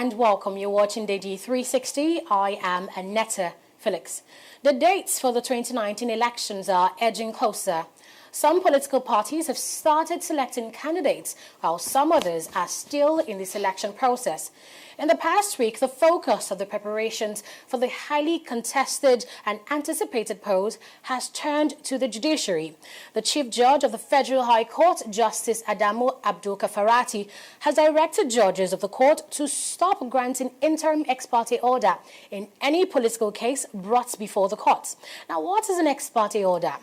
and welcome. You're watching Deji 360. I am Annetta Felix. The dates for the 2019 elections are edging closer. Some political parties have started selecting candidates, while some others are still in the selection process. In the past week, the focus of the preparations for the highly contested and anticipated polls has turned to the judiciary. The Chief Judge of the Federal High Court, Justice Adamu Abdul-Kafarati, has directed judges of the court to stop granting interim ex parte order in any political case brought before the courts. Now, what is an ex parte order?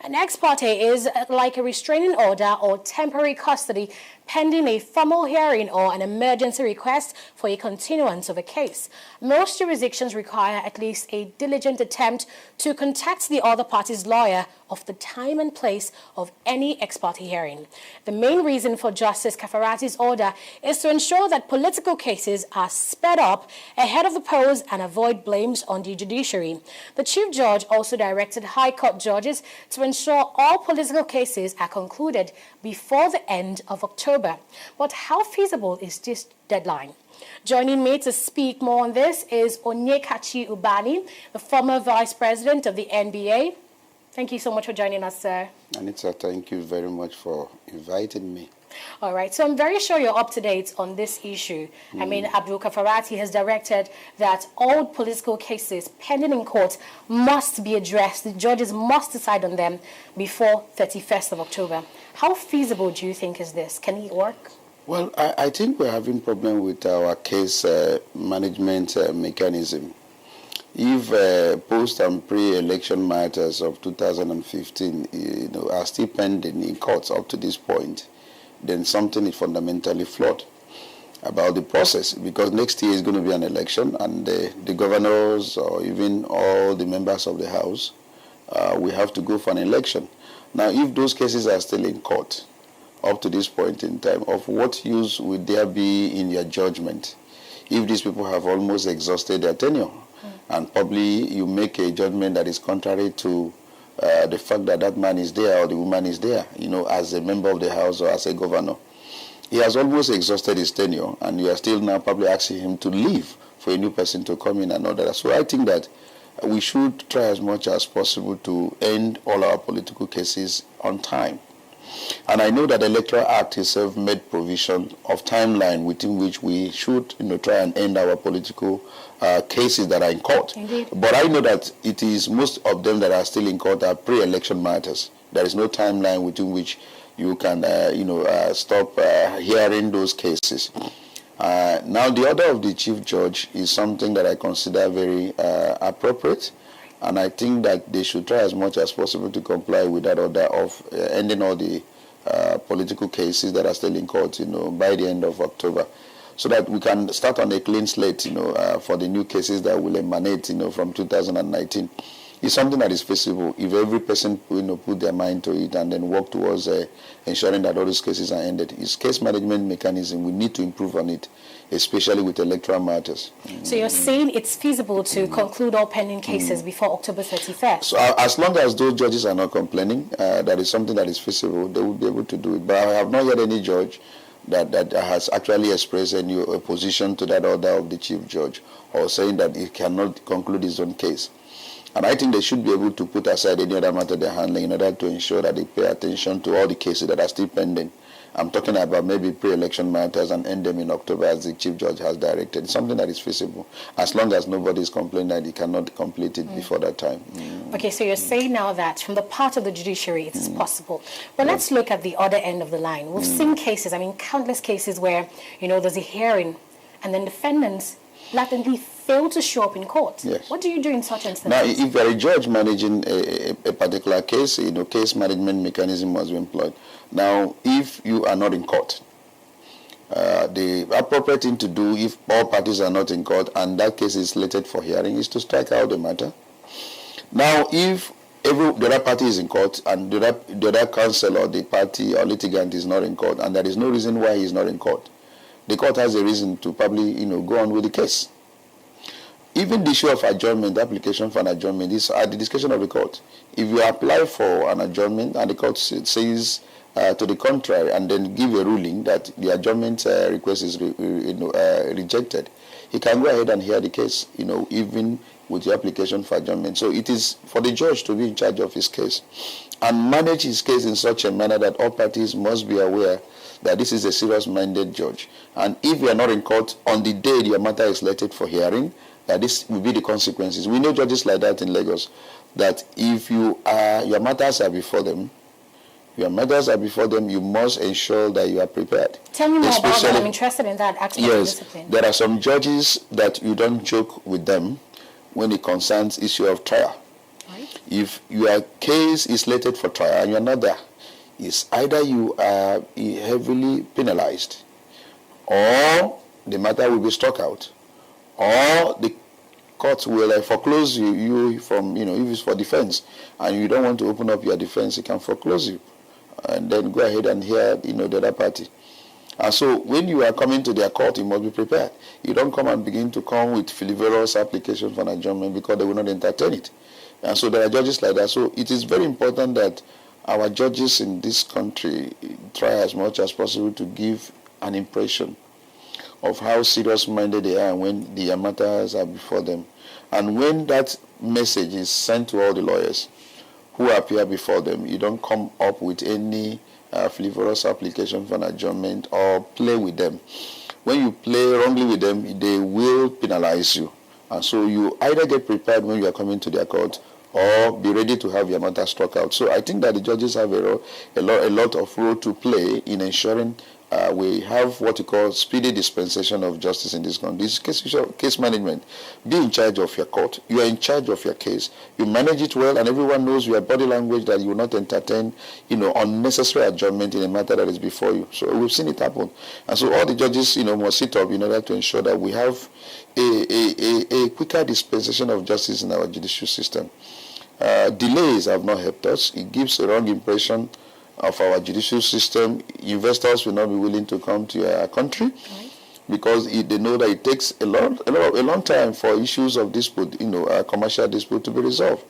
An ex parte is like a restraining order or temporary custody pending a formal hearing or an emergency request for a continuance of a case. Most jurisdictions require at least a diligent attempt to contact the other party's lawyer of the time and place of any ex parte hearing. The main reason for Justice Kafarati's order is to ensure that political cases are sped up ahead of the polls and avoid blames on the judiciary. The Chief Judge also directed High Court judges to ensure all political cases are concluded before the end of October. But how feasible is this deadline? Joining me to speak more on this is Onyekachi Ubani, the former Vice President of the NBA. Thank you so much for joining us, sir. Anita, thank you very much for inviting me. All right, so I'm very sure you're up to date on this issue. I mean, Abdul Kafarati has directed that all political cases pending in court must be addressed. The judges must decide on them before 31st of October. How feasible do you think is this? Can it work? Well, I think we're having problem with our case management mechanism. If post and pre-election matters of 2015 are still pending in courts up to this point, then something is fundamentally flawed about the process, because next year is going to be an election, and the governors or even all the members of the House, we have to go for an election. Now, if those cases are still in court up to this point in time, of what use would there be in your judgment if these people have almost exhausted their tenure? And probably you make a judgment that is contrary to the fact that that man is there or the woman is there, as a member of the House or as a governor. He has almost exhausted his tenure, and you are still now probably asking him to leave for a new person to come in and all that. So I think that we should try as much as possible to end all our political cases on time. And I know that the Electoral Act itself made provision of timeline within which we should try and end our political cases that are in court. Indeed. But I know that it is most of them that are still in court are pre-election matters. There is no timeline within which you can stop hearing those cases. Now, the order of the Chief Judge is something that I consider very appropriate. And I think that they should try as much as possible to comply with that order of ending all the political cases that are still in court, by the end of October, so that we can start on a clean slate, for the new cases that will emanate, from 2019. It's something that is feasible if every person, put their mind to it and then work towards ensuring that all those cases are ended. It's case management mechanism. We need to improve on it, especially with electoral matters. So you're saying it's feasible to conclude all pending cases before October 31st? So as long as those judges are not complaining, that is something that is feasible, they will be able to do it. But I have not yet any judge that has actually expressed any opposition to that order of the Chief Judge, or saying that he cannot conclude his own case. And I think they should be able to put aside any other matter they're handling in order to ensure that they pay attention to all the cases that are still pending. I'm talking about maybe pre-election matters and end them in October as the Chief Judge has directed. It's something that is feasible, as long as nobody is complaining that he cannot complete it before that time. Okay, so you're saying now that from the part of the judiciary it is possible. But let's look at the other end of the line. We've seen cases, countless cases where, there's a hearing and then defendants blatantly fail to show up in court. Yes. What do you do in such instances? Now, if you're a judge managing a particular case, case management mechanism must be employed. Now, if you are not in court, the appropriate thing to do, if all parties are not in court and that case is slated for hearing, is to strike out the matter. Now, if the other party is in court and the other counsel or the party or litigant is not in court, and there is no reason why he is not in court, the court has a reason to probably, go on with the case. Even the issue of adjournment, the application for an adjournment is at the discretion of the court. If you apply for an adjournment and the court says to the contrary and then give a ruling that the adjournment request is rejected, he can go ahead and hear the case, even with the application for adjournment. So it is for the judge to be in charge of his case and manage his case in such a manner that all parties must be aware that this is a serious-minded judge. And if you are not in court on the day your matter is slated for hearing, that this will be the consequences. We know judges like that in Lagos, that if your matters are before them, you must ensure that you are prepared. Tell me more about that. I'm interested in that aspect of discipline. There are some judges that you don't joke with them when it concerns issue of trial. Right. If your case is slated for trial and you are not there, it's either you are heavily penalized, or the matter will be struck out, or the court will foreclose you from, if it's for defense and you don't want to open up your defense, it can foreclose you and then go ahead and hear, the other party. And so when you are coming to their court, you must be prepared. You don't come and begin to come with frivolous application for an adjournment because they will not entertain it. And so there are judges like that. So it is very important that our judges in this country try as much as possible to give an impression of how serious-minded they are when the matters are before them. And when that message is sent to all the lawyers who appear before them, you don't come up with any frivolous application for an adjournment or play with them. When you play wrongly with them, they will penalize you. And so you either get prepared when you are coming to their court or be ready to have your matter struck out. So I think that the judges have a lot of role to play in ensuring we have what you call speedy dispensation of justice in this country. This case management. Be in charge of your court. You are in charge of your case. You manage it well, and everyone knows your body language that you will not entertain, unnecessary adjournment in a matter that is before you. So we've seen it happen. And so all the judges, must sit up in order to ensure that we have a quicker dispensation of justice in our judicial system. Delays have not helped us. It gives a wrong impression of our judicial system. Investors will not be willing to come to our country because they know that it takes a long time for issues of dispute, commercial dispute to be resolved.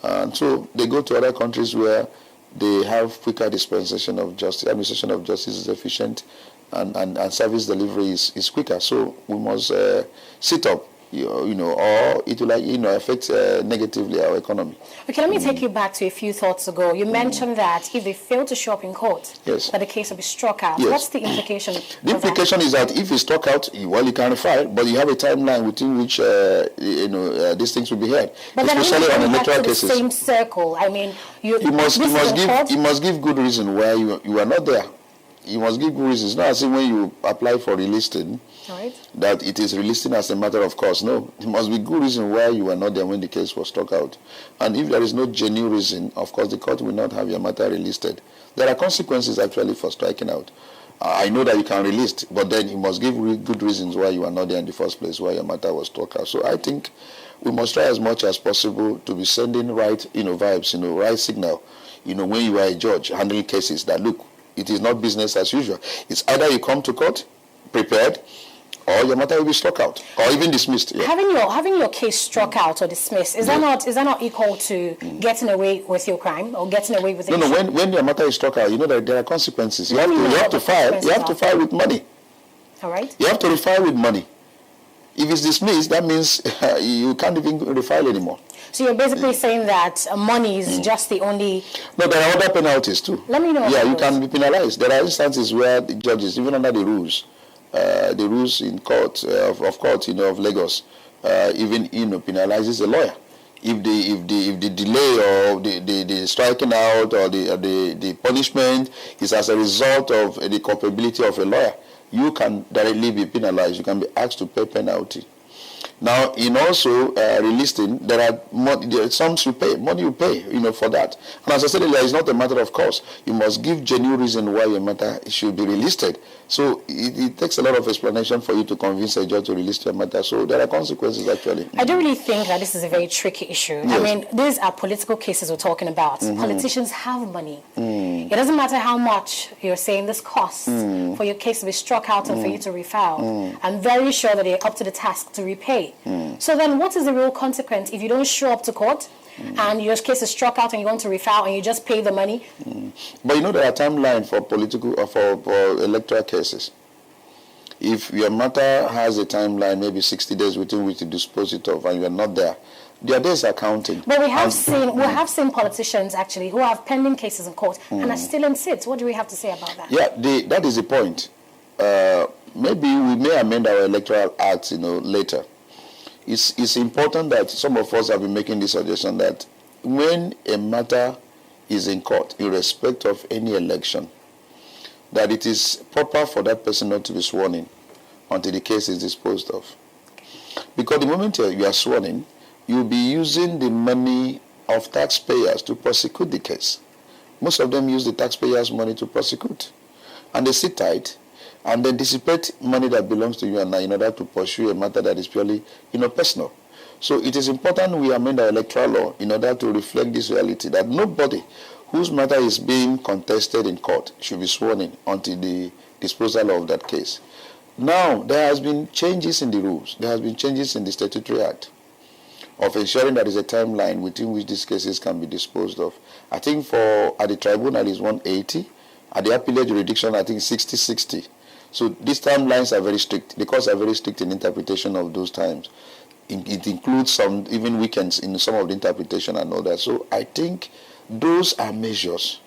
And so they go to other countries where they have quicker dispensation of justice, administration of justice is efficient, and service delivery is quicker. So we must sit up, or it will affect negatively our economy. Okay, let me take you back to a few thoughts ago. You mentioned that if they fail to show up in court, that the case will be struck out. Yes. What's the implication? The implication is that if it's struck out, you can refile, but you have a timeline within which these things will be heard. But especially on electoral cases. The same circle. I mean, you must give good reason why you are not there. You must give good reasons. Not as if when you apply for relisting, that it is relisting as a matter of course. No, it must be good reason why you were not there when the case was struck out. And if there is no genuine reason, of course, the court will not have your matter relisted. There are consequences actually for striking out. I know that you can relist, but then you must give good reasons why you are not there in the first place, why your matter was struck out. So I think we must try as much as possible to be sending right, vibes, right signal, when you are a judge handling cases that, look, it is not business as usual. It's either you come to court prepared, or your matter will be struck out, or even dismissed. Yeah. Having your case struck out or dismissed, is that not equal to getting away with your crime or getting away with it? No. When your matter is struck out, you know that there are consequences. You have to file. You have to file with money. All right. You have to refile with money. If it's dismissed, that means you can't even refile anymore. So you're basically saying that money is just the only... No, there are other penalties too. Let me know. Yeah, you can be penalized. There are instances where the judges, even under the rules in court, of court, of Lagos, even, penalizes a lawyer. If the delay or the striking out or the punishment is as a result of the culpability of a lawyer, you can directly be penalized. You can be asked to pay penalty. Now, in also relisting, there are sums you pay, money you pay, for that. And as I said earlier, it's not a matter of course. You must give genuine reason why your matter should be relisted. So it takes a lot of explanation for you to convince a judge to relist your matter. So there are consequences, actually. I don't really think that this is a very tricky issue. Yes. I mean, these are political cases we're talking about. Politicians have money. It doesn't matter how much you're saying this costs for your case to be struck out and for you to refile. I'm very sure that they're up to the task to repay. So then what is the real consequence if you don't show up to court? and your case is struck out and you want to refile and you just pay the money. But you know there are timelines for political or for electoral cases. If your matter has a timeline, maybe 60 days within which to dispose it of, and you are not there, their days are counting. But we have seen politicians actually who have pending cases in court and are still in seats. What do we have to say about that? Yeah, that is the point. Maybe we may amend our electoral act, later. It's important that some of us have been making the suggestion that when a matter is in court, in respect of any election, that it is proper for that person not to be sworn in until the case is disposed of. Because the moment you are sworn in, you'll be using the money of taxpayers to prosecute the case. Most of them use the taxpayers' money to prosecute. And they sit tight and then dissipate money that belongs to you and I in order to pursue a matter that is purely, personal. So it is important we amend our electoral law in order to reflect this reality that nobody whose matter is being contested in court should be sworn in until the disposal of that case. Now, there has been changes in the rules. There has been changes in the Statutory Act of ensuring that there is a timeline within which these cases can be disposed of. I think at the tribunal is 180. At the appellate jurisdiction, I think 60-60. So these timelines are very strict. The courts are very strict in interpretation of those times. It includes some, even weekends in some of the interpretation and all that. So I think those are measures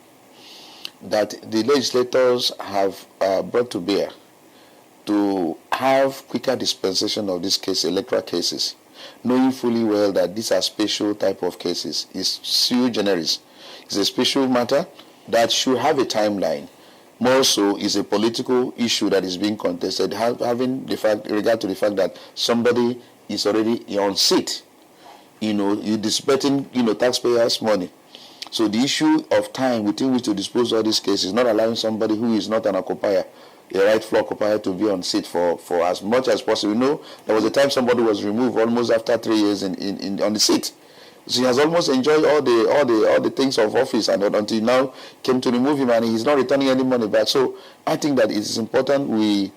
that the legislators have brought to bear to have quicker dispensation of these electoral cases, knowing fully well that these are special type of cases. It's sui generis. It's a special matter that should have a timeline. More so is a political issue that is being contested, having regard to the fact that somebody is already on seat. You're dissipating, taxpayers' money. So the issue of time within which to dispose of this case is not allowing somebody who is not an occupier, a rightful occupier, to be on seat for as much as possible. There was a time somebody was removed almost after 3 years on the seat. So he has almost enjoyed all the things of office, and until now came to remove him, and he's not returning any money back. So I think that it is important we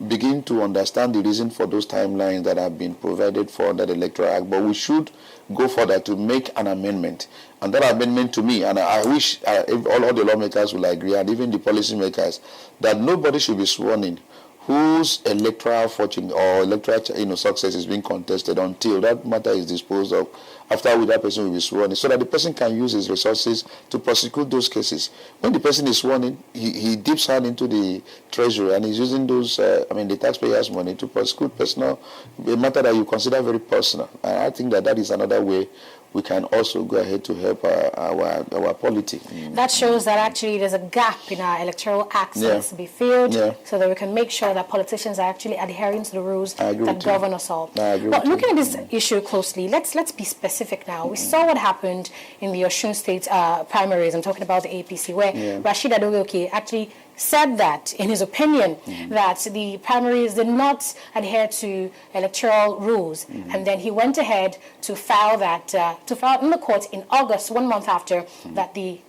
begin to understand the reason for those timelines that have been provided for under the Electoral Act. But we should go further to make an amendment. And that amendment, to me, and I wish if all the lawmakers will agree, and even the policymakers, that nobody should be sworn in whose electoral fortune or electoral success is being contested until that matter is disposed of, after which that person will be sworn in, so that the person can use his resources to prosecute those cases. When the person is sworn in, he dips hand into the treasury and he's using those, the taxpayers' money to prosecute a matter that you consider very personal. And I think that is another way we can also go ahead to help our polity. That shows that actually there's a gap in our electoral act that needs to be filled, so that we can make sure that politicians are actually adhering to the rules that govern us all. But looking at this issue closely, let's be specific now. We saw what happened in the Osun State primaries. I'm talking about the APC, where Rashid Adogoke actually said that, in his opinion, that the primaries did not adhere to electoral rules, and then he went ahead to file in the court in August, 1 month after that the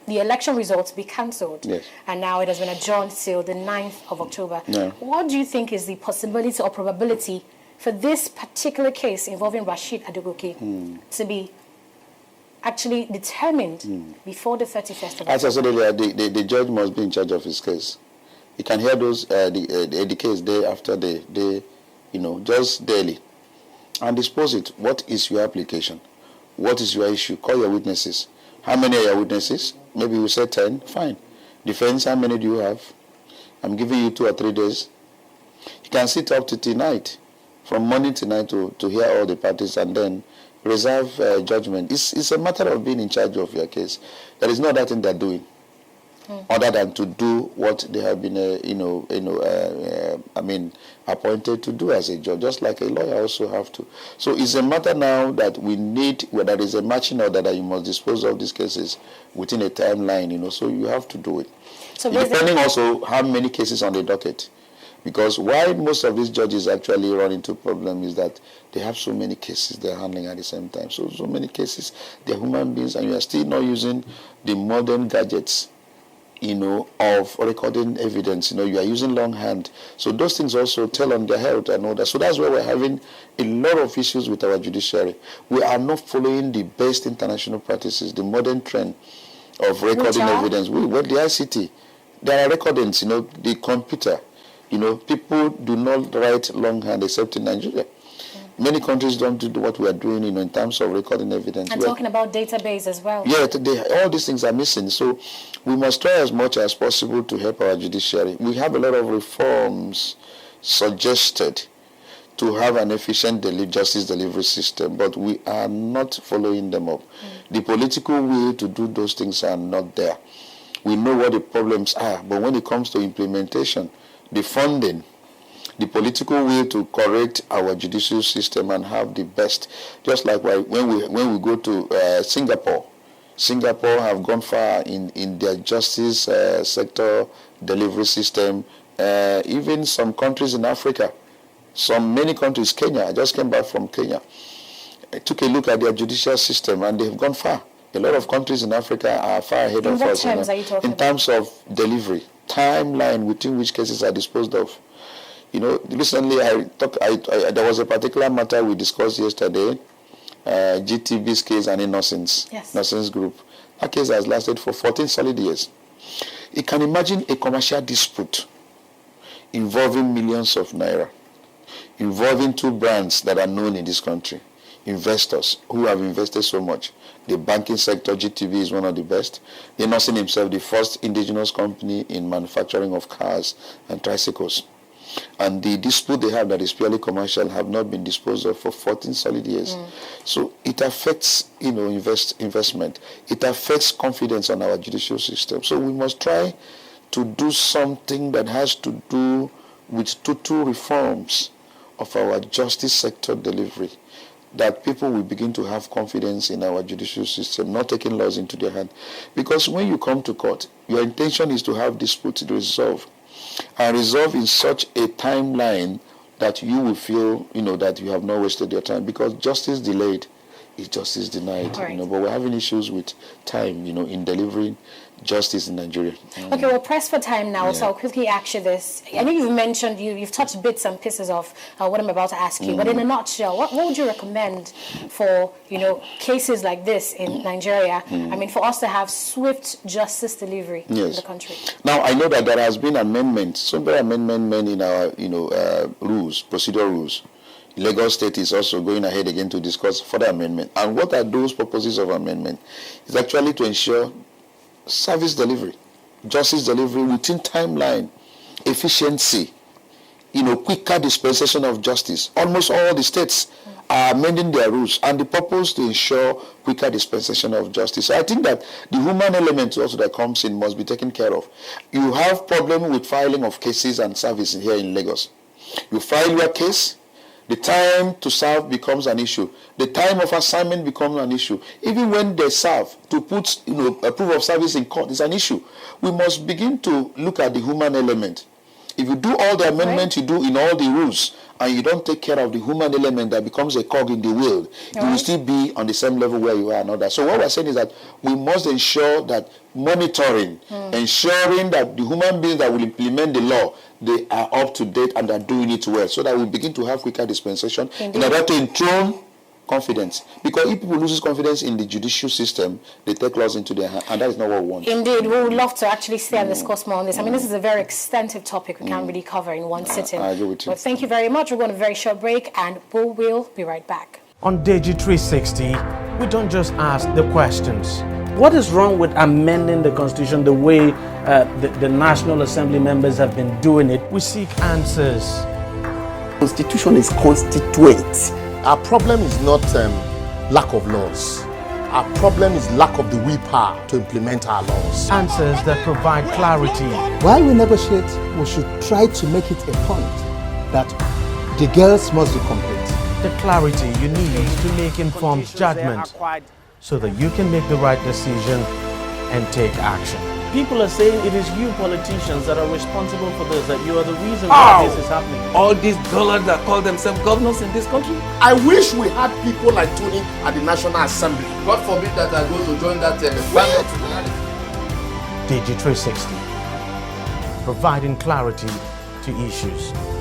election results be cancelled, and now it has been adjourned till the 9th of October. What do you think is the possibility or probability for this particular case involving Rashid Adogoke to be actually determined before the 31st of October? As I said earlier, the judge must be in charge of his case. He can hear the case day after day, just daily, and dispose it. What is your application? What is your issue? Call your witnesses. How many are your witnesses? Maybe we say 10. Fine. Defense, how many do you have? I'm giving you 2 or 3 days. You can sit up to tonight, from morning to night, to hear all the parties, and then reserve judgment. It's a matter of being in charge of your case. There is no other thing they're doing other than to do what they have been, appointed to do as a judge, just like a lawyer also have to. So it's a matter now that we need, where there is a matching order that you must dispose of these cases within a timeline, so you have to do it. So depending also how many cases on the docket. Because why most of these judges actually run into problem is that they have so many cases they're handling at the same time. So many cases, they're human beings, and you are still not using the modern gadgets of recording evidence. You are using longhand. So those things also tell on their health and all that. So that's why we're having a lot of issues with our judiciary. We are not following the best international practices, the modern trend of recording evidence. The ICT, there are recordings, the computer. People do not write longhand except in Nigeria. Many countries don't do what we are doing, in terms of recording evidence. And talking about database as well. Yeah, all these things are missing. So we must try as much as possible to help our judiciary. We have a lot of reforms suggested to have an efficient justice delivery system, but we are not following them up. The political will to do those things are not there. We know what the problems are, but when it comes to implementation, the funding, the political will to correct our judicial system and have the best, just like when we go to Singapore have gone far in their justice sector delivery system. Even some countries in Africa, many countries, Kenya, I just came back from Kenya. I took a look at their judicial system and they've gone far. A lot of countries in Africa are far ahead of us. In what terms are you talking about? In terms of delivery, timeline within which cases are disposed of. Recently there was a particular matter we discussed yesterday, GTB's case and Innocence Group. That case has lasted for 14 solid years. You can imagine a commercial dispute involving millions of naira, involving two brands that are known in this country, investors who have invested so much. The banking sector, GTB, is one of the best. Innocent himself, the first indigenous company in manufacturing of cars and tricycles. And the dispute they have that is purely commercial have not been disposed of for 14 solid years. So it affects, investment. It affects confidence on our judicial system. So we must try to do something that has to do with total reforms of our justice sector delivery, that people will begin to have confidence in our judicial system, not taking laws into their hand. Because when you come to court, your intention is to have disputes resolved, and resolve in such a timeline that you will feel, that you have not wasted your time. Because justice delayed is justice denied. Right. But we're having issues with time, in delivering justice in Nigeria. Okay, we're pressed for time now, so I'll quickly ask you this. I know you've mentioned, you've touched bits and pieces of what I'm about to ask you, but in a nutshell, what would you recommend for, cases like this in Nigeria? I mean, for us to have swift justice delivery in the country. Now, I know that there has been amendments, several amendments in our, rules, procedural rules. Lagos State is also going ahead again to discuss further amendment. And what are those purposes of amendment? It's actually to ensure service delivery, justice delivery within timeline, efficiency, quicker dispensation of justice. Almost all the states are amending their rules, and the purpose to ensure quicker dispensation of justice. So I think that the human element also that comes in must be taken care of. You have problem with filing of cases and service here in Lagos. You file your case, the time to serve becomes an issue. The time of assignment becomes an issue. Even when they serve, to put a proof of service in court is an issue. We must begin to look at the human element. If you do all the amendments you do in all the rules, and you don't take care of the human element that becomes a cog in the wheel, you will still be on the same level where you are and all that. So what we're saying is that we must ensure that monitoring, ensuring that the human beings that will implement the law, they are up to date and are doing it well, so that we begin to have quicker dispensation in order to enthrone confidence. Because if people lose confidence in the judicial system, they take laws into their hand, and that is not what we want. Indeed, we would love to actually stay and discuss more on this. I mean, this is a very extensive topic we can't really cover in one sitting. I agree with you. But thank you very much. We're going to a very short break, and we'll be right back. On Deji 360, we don't just ask the questions. What is wrong with amending the Constitution the way the National Assembly members have been doing it? We seek answers. Constitution is constituent. Our problem is not lack of laws. Our problem is lack of the willpower to implement our laws. Answers that provide clarity. While we negotiate, we should try to make it a point that the girls must be complete. The clarity you need to make informed judgment so that you can make the right decision and take action. People are saying it is you politicians that are responsible for this, that you are the reason why this is happening. All these dollars that call themselves governors in this country. I wish we had people like Tony at the National Assembly. God forbid that I go to join that ballot. Deji 360, providing clarity to issues.